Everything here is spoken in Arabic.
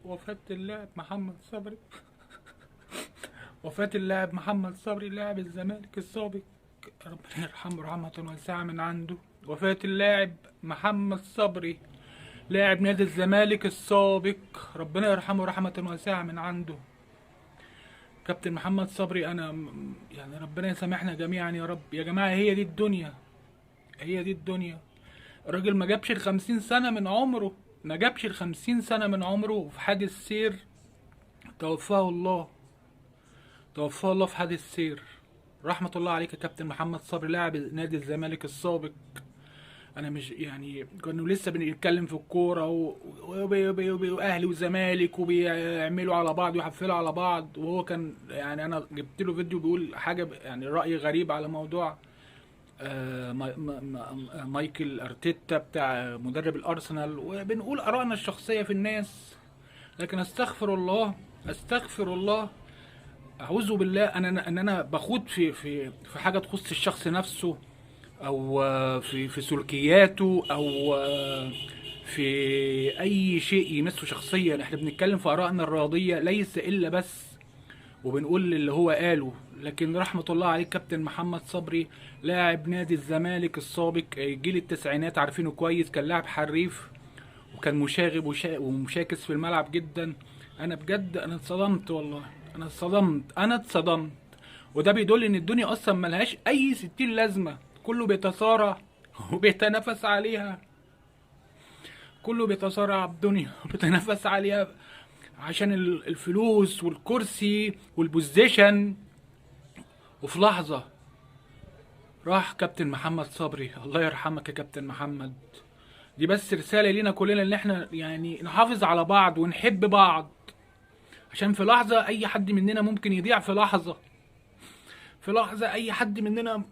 وفاة اللاعب محمد صبري. وفاة اللاعب محمد صبري لاعب الزمالك السابق، ربنا يرحمه رحمة واسعة من عنده. وفاة اللاعب محمد صبري لاعب نادي الزمالك السابق، ربنا يرحمه رحمة واسعة من عنده. كابتن محمد صبري أنا يعني ربنا يسامحنا جميعا يا رب. يا جماعة هي دي الدنيا، هي دي الدنيا. الراجل ما جابش ال50 سنة من عمره، ما جابش ال50 سنة من عمره، وفي حادث سير توفاه الله، توفاه الله في حادث سير. رحمة الله عليك يا كابتن محمد صبري لاعب نادي الزمالك السابق. انا مش يعني كانوا لسه بنتكلم في الكوره واهلي وزمالك وبيعملوا على بعض ويحفلوا على بعض، وهو كان يعني انا جبت له فيديو بيقول حاجه يعني راي غريب على موضوع مايكل ارتيتا بتاع مدرب الارسنال، وبنقول ارائنا الشخصيه في الناس. لكن استغفر الله، استغفر الله، اعوذ بالله ان انا بخوض في حاجه تخص الشخص نفسه، او في سلوكياته، او في اي شيء يمسه شخصيا. احنا بنتكلم في ارائنا الرياضيه ليس الا بس، وبنقول اللي هو قاله. لكن رحمه الله عليه كابتن محمد صبري لاعب نادي الزمالك السابق، جيل التسعينات عارفينه كويس، كان لاعب حريف وكان مشاغب ومشاكس في الملعب جدا. انا بجد انا اتصدمت والله، انا اتصدمت، انا اتصدمت. وده بيدل ان الدنيا اصلا ملهاش اي 60 لازمة، كله بيتصارع وبيتنافس عليها، كله بيتصارع على الدنيا وبيتنافس عليها عشان الفلوس والكرسي والبوزيشن. وفي لحظة راح كابتن محمد صبري، الله يرحمك يا كابتن محمد. دي بس رسالة لينا كلنا ان احنا يعني نحافظ على بعض ونحب بعض، عشان في لحظة اي حد مننا ممكن يضيع، في لحظة، في لحظة اي حد مننا